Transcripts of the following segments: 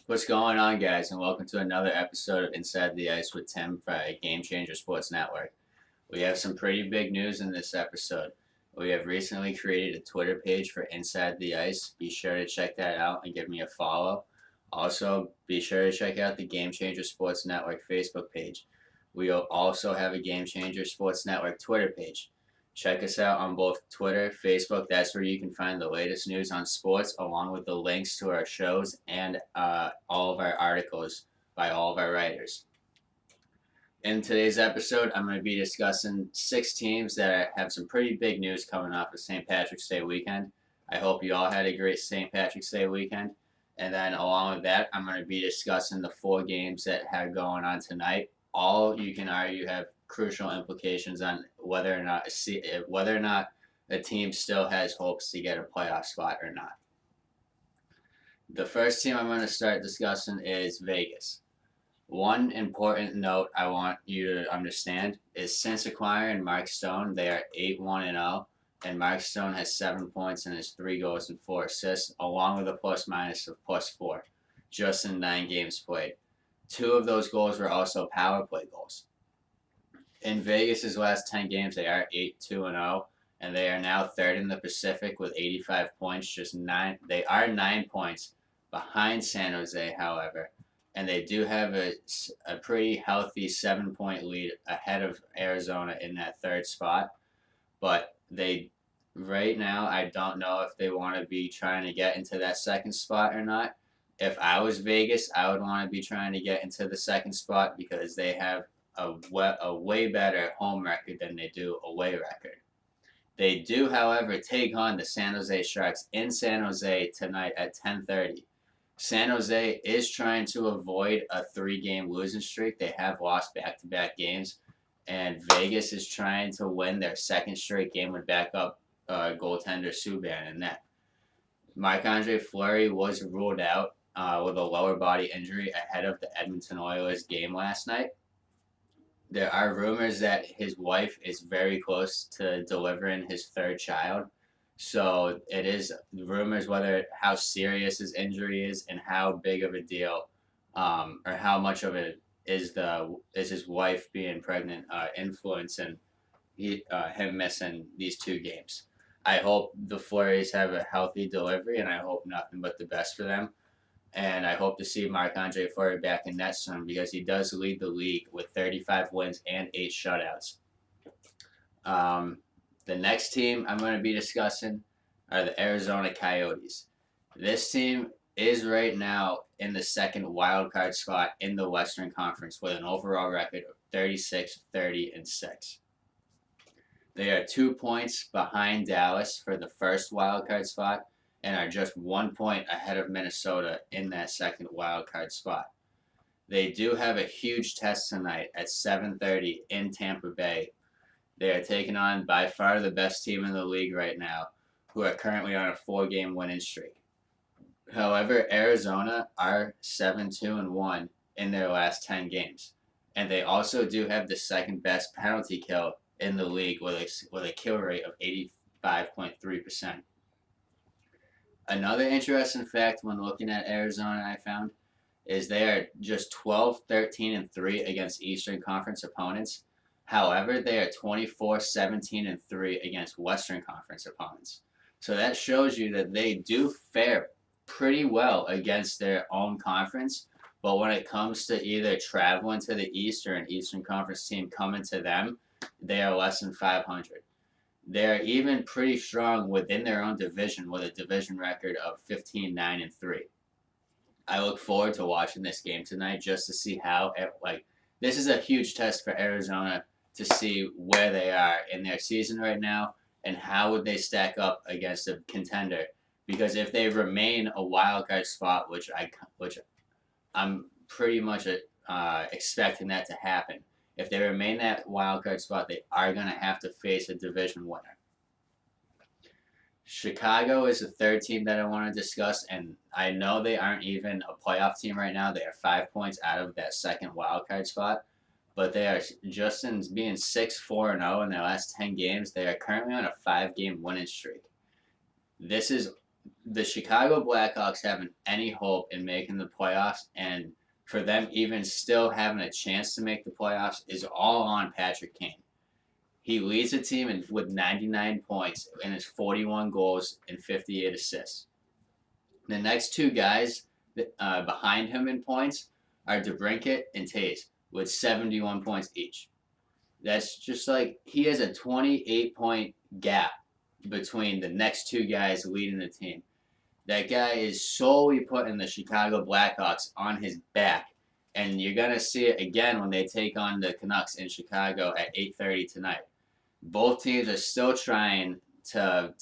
What's going on, guys, and welcome to another episode of Inside the Ice with Tim for Game Changer Sports Network. We have some pretty big news in this episode. We have recently created a Twitter page for Inside the Ice. Be sure to check that out and give me a follow. Also, be sure to check out the Game Changer Sports Network Facebook page. We'll also have a Game Changer Sports Network Twitter page. Check us out on both Twitter, Facebook. That's where you can find the latest news on sports, along with the links to our shows and all of our articles by all of our writers. In today's episode, I'm going to be discussing 6 teams that have some pretty big news coming off of St. Patrick's Day weekend. I hope you all had a great St. Patrick's Day weekend. And then along with that, I'm going to be discussing the 4 games that have going on tonight. All you can argue have crucial implications on whether or not a team still has hopes to get a playoff spot or not. The first team I'm going to start discussing is Vegas. One important note I want you to understand is since acquiring Mark Stone, they are 8-1-0, and Mark Stone has 7 points and has 3 goals and 4 assists, along with a plus-minus of +4, just in 9 games played. 2 of those goals were also power play goals. In Vegas' last 10 games, they are 8-2-0, and they are now third in the Pacific with 85 points. They are 9 points behind San Jose, however, and they do have a pretty healthy 7-point lead ahead of Arizona in that third spot. But right now, I don't know if they want to be trying to get into that second spot or not. If I was Vegas, I would want to be trying to get into the second spot because they have a way better home record than they do away record. They do, however, take on the San Jose Sharks in San Jose tonight at 10:30. San Jose is trying to avoid a 3-game losing streak. They have lost back-to-back games, and Vegas is trying to win their second straight game with backup goaltender Subban in net. Marc-Andre Fleury was ruled out with a lower body injury ahead of the Edmonton Oilers game last night. There are rumors that his wife is very close to delivering his 3rd child. So it is rumors how serious his injury is and how big of a deal, or how much of it is his wife being pregnant influencing him missing these 2 games. I hope the Flurries have a healthy delivery, and I hope nothing but the best for them. And I hope to see Marc-Andre Fleury back in net soon because he does lead the league with 35 wins and 8 shutouts. The next team I'm going to be discussing are the Arizona Coyotes. This team is right now in the second wildcard spot in the Western Conference with an overall record of 36-30-6. They are 2 points behind Dallas for the first wildcard spot and are just 1 point ahead of Minnesota in that second wildcard spot. They do have a huge test tonight at 7:30 in Tampa Bay. They are taking on by far the best team in the league right now, who are currently on a 4-game winning streak. However, Arizona are 7-2-1 in their last 10 games, and they also do have the second best penalty kill in the league with a kill rate of 85.3%. Another interesting fact when looking at Arizona I found is they are just 12-13-3 against Eastern Conference opponents. However, they are 24-17-3 against Western Conference opponents. So that shows you that they do fare pretty well against their own conference, but when it comes to either traveling to the East or an Eastern Conference team coming to them, they are less than 500. They're even pretty strong within their own division with a division record of 15-9-3. I look forward to watching this game tonight just to see how this is a huge test for Arizona to see where they are in their season right now and how would they stack up against a contender. Because if they remain a wild card spot, which I'm pretty much expecting that to happen, if they remain that wild card spot, they are going to have to face a division winner. Chicago is the third team that I want to discuss, and I know they aren't even a playoff team right now. They are 5 points out of that second wild card spot, but they are just in being 6-4-0 in their last 10 games. They are currently on a 5-game winning streak. This is the Chicago Blackhawks having any hope in making the playoffs, and for them even still having a chance to make the playoffs, is all on Patrick Kane. He leads the team with 99 points and his 41 goals and 58 assists. The next two guys behind him in points are DeBrincat and Taves with 71 points each. That's just like he has a 28-point gap between the next two guys leading the team. That guy is solely putting the Chicago Blackhawks on his back, and you're gonna see it again when they take on the Canucks in Chicago at 8:30 tonight. Both teams are still trying to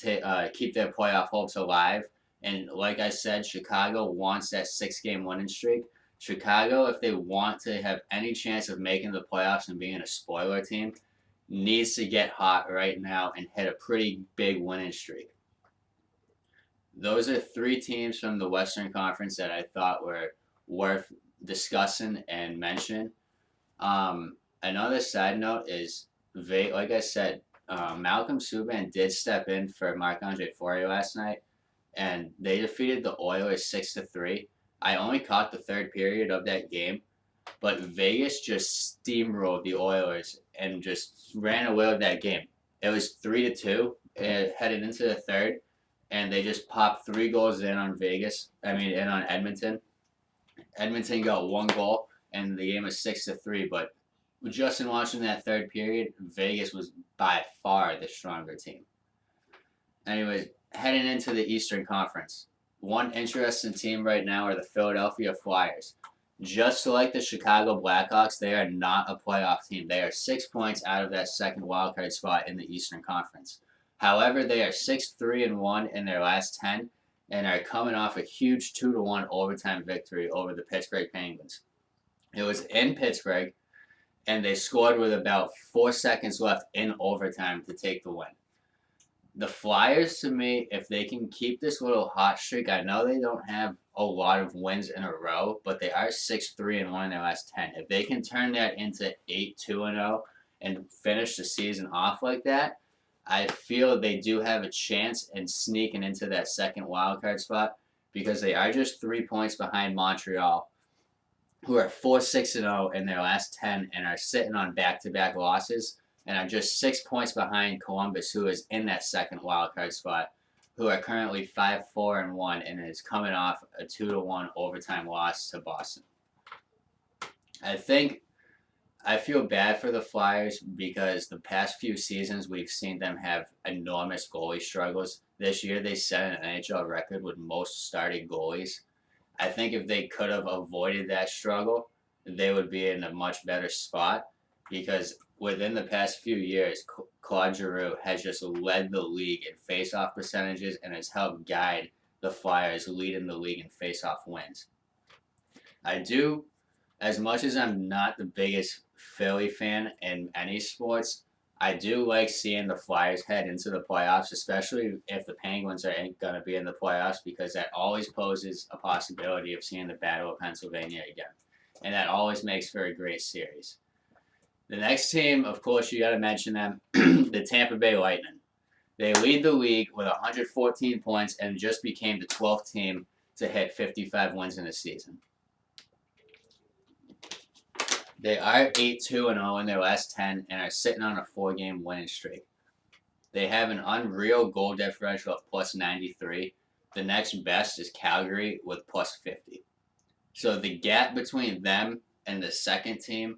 keep their playoff hopes alive, and like I said, Chicago wants that 6-game winning streak. Chicago, if they want to have any chance of making the playoffs and being a spoiler team, needs to get hot right now and hit a pretty big winning streak. Those are three teams from the Western Conference that I thought were worth discussing and mentioning. Another side note is, like I said, Malcolm Subban did step in for Marc-Andre Fleury last night, and they defeated the Oilers 6-3. I only caught the third period of that game, but Vegas just steamrolled the Oilers and just ran away with that game. It was 3-2 headed into the third, and they just popped 3 goals in on Edmonton. Edmonton got 1 goal, and the game was 6-3. But just in watching that third period, Vegas was by far the stronger team. Anyways, heading into the Eastern Conference, one interesting team right now are the Philadelphia Flyers. Just like the Chicago Blackhawks, they are not a playoff team. They are 6 points out of that second wildcard spot in the Eastern Conference. However, they are 6-3-1 in their last 10 and are coming off a huge 2-1 overtime victory over the Pittsburgh Penguins. It was in Pittsburgh, and they scored with about 4 seconds left in overtime to take the win. The Flyers, to me, if they can keep this little hot streak, I know they don't have a lot of wins in a row, but they are 6-3-1 in their last 10. If they can turn that into 8-2-0 and finish the season off like that, I feel they do have a chance in sneaking into that second wildcard spot, because they are just 3 points behind Montreal, who are 4-6-0 in their last 10 and are sitting on back-to-back losses, and are just 6 points behind Columbus, who is in that second wildcard spot, who are currently 5-4-1 and is coming off a 2-1 overtime loss to Boston. I feel bad for the Flyers because the past few seasons we've seen them have enormous goalie struggles. This year they set an NHL record with most starting goalies. I think if they could have avoided that struggle, they would be in a much better spot, because within the past few years, Claude Giroux has just led the league in face-off percentages and has helped guide the Flyers leading the league in face-off wins. As much as I'm not the biggest Philly fan in any sports, I do like seeing the Flyers head into the playoffs, especially if the Penguins are going to be in the playoffs, because that always poses a possibility of seeing the Battle of Pennsylvania again. And that always makes for a great series. The next team, of course, you got to mention them, the Tampa Bay Lightning. They lead the league with 114 points and just became the 12th team to hit 55 wins in a season. They are 8-2-0 in their last 10 and are sitting on a 4-game winning streak. They have an unreal goal differential of plus 93. The next best is Calgary with plus 50. So the gap between them and the second team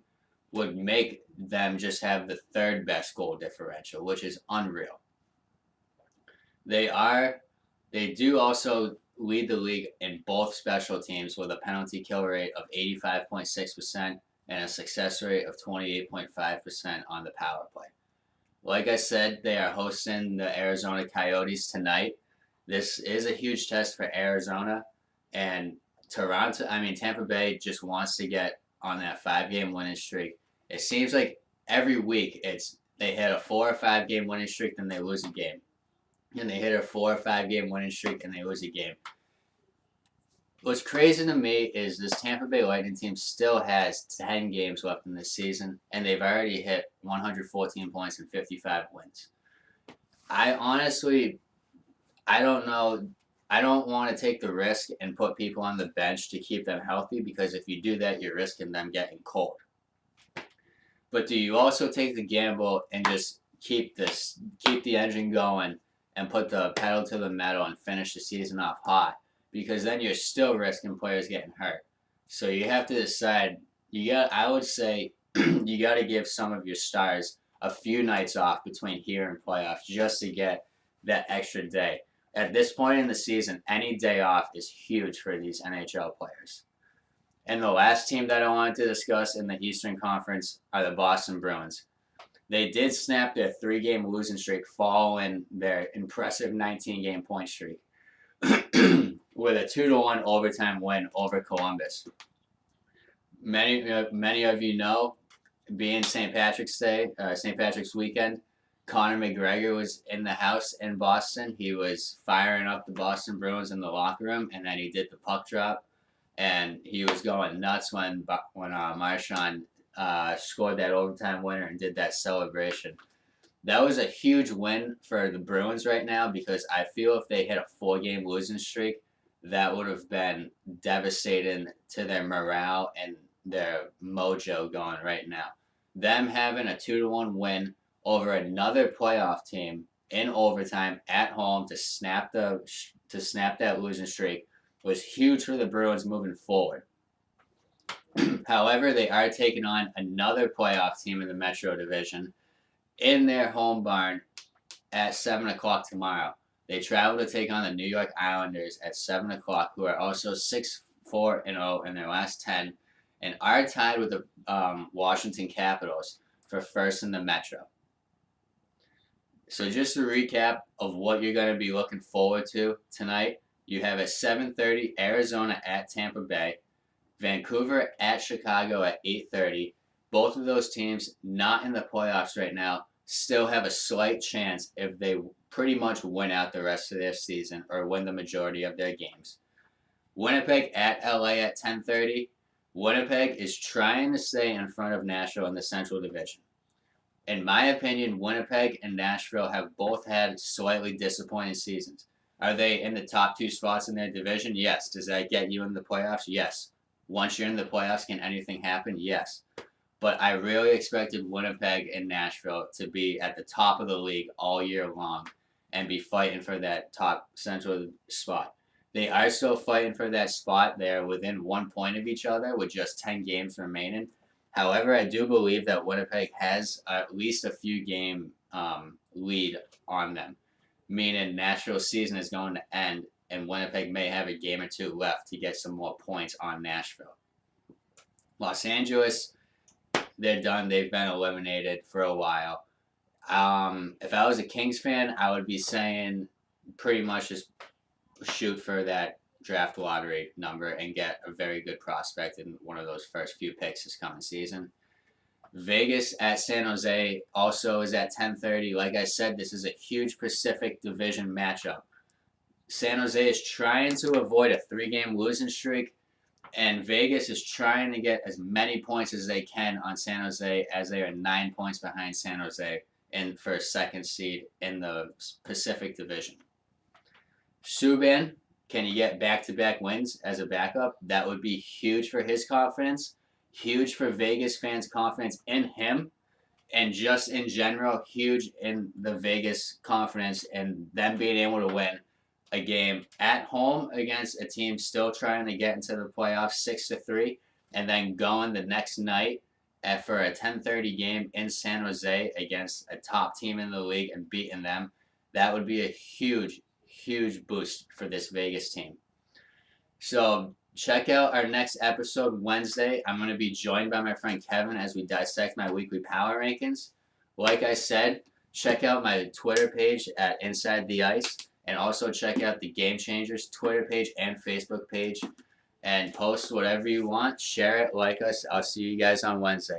would make them just have the third best goal differential, which is unreal. They do also lead the league in both special teams with a penalty kill rate of 85.6% and a success rate of 28.5% on the power play. Like I said, they are hosting the Arizona Coyotes tonight. This is a huge test for Arizona, and Tampa Bay just wants to get on that 5-game winning streak. It seems like every week they hit a 4 or 5 game winning streak, then they lose a game. And they hit a 4 or 5 game winning streak and they lose a game. What's crazy to me is this Tampa Bay Lightning team still has 10 games left in this season, and they've already hit 114 points and 55 wins. I don't know. I don't want to take the risk and put people on the bench to keep them healthy, because if you do that, you're risking them getting cold. But do you also take the gamble and just keep the engine going and put the pedal to the metal and finish the season off hot? Because then you're still risking players getting hurt. So you have to decide. I would say you got to give some of your stars a few nights off between here and playoffs just to get that extra day. At this point in the season, any day off is huge for these NHL players. And the last team that I wanted to discuss in the Eastern Conference are the Boston Bruins. They did snap their 3-game losing streak following their impressive 19-game point streak with a 2-1 overtime win over Columbus. Many of you know, being St. Patrick's Day, St. Patrick's weekend, Conor McGregor was in the house in Boston. He was firing up the Boston Bruins in the locker room, and then he did the puck drop, and he was going nuts when Marchand scored that overtime winner and did that celebration. That was a huge win for the Bruins right now, because I feel if they hit a 4-game losing streak, that would have been devastating to their morale and their mojo going right now. Them having a 2-1 win over another playoff team in overtime at home to snap that losing streak was huge for the Bruins moving forward. However, they are taking on another playoff team in the Metro Division in their home barn at 7 o'clock tomorrow. They travel to take on the New York Islanders at 7 o'clock, who are also 6-4-0 in their last 10, and are tied with the Washington Capitals for first in the Metro. So just a recap of what you're going to be looking forward to tonight. You have at 7:30 Arizona at Tampa Bay, Vancouver at Chicago at 8:30. Both of those teams not in the playoffs right now, still have a slight chance if they pretty much win out the rest of their season or win the majority of their games. Winnipeg at LA at 10:30. Winnipeg is trying to stay in front of Nashville in the Central Division. In my opinion, Winnipeg and Nashville have both had slightly disappointing seasons. Are they in the top 2 spots in their division? Yes. Does that get you in the playoffs? Yes. Once you're in the playoffs, can anything happen? Yes. But I really expected Winnipeg and Nashville to be at the top of the league all year long and be fighting for that top Central spot. They are still fighting for that spot. They're within 1 point of each other with just 10 games remaining. However, I do believe that Winnipeg has at least a few game lead on them, meaning Nashville's season is going to end, and Winnipeg may have a game or 2 left to get some more points on Nashville. Los Angeles, they're done. They've been eliminated for a while. If I was a Kings fan, I would be saying pretty much just shoot for that draft lottery number and get a very good prospect in one of those first few picks this coming season. Vegas at San Jose also is at 10:30. Like I said, this is a huge Pacific Division matchup. San Jose is trying to avoid a 3-game losing streak, and Vegas is trying to get as many points as they can on San Jose, as they are 9 points behind San Jose for a second seed in the Pacific Division. Subban, can he get back-to-back wins as a backup? That would be huge for his confidence, huge for Vegas fans' confidence in him, and just in general, huge in the Vegas confidence and them being able to win a game at home against a team still trying to get into the playoffs 6-3, and then going the next night for a 10:30 game in San Jose against a top team in the league and beating them. That would be a huge boost for this Vegas team. So check out our next episode Wednesday. I'm going to be joined by my friend Kevin as we dissect my weekly power rankings. Like I said, check out my Twitter page at Inside the Ice, and also check out the Game Changers Twitter page and Facebook page, and post whatever you want. Share it, like us. I'll see you guys on Wednesday.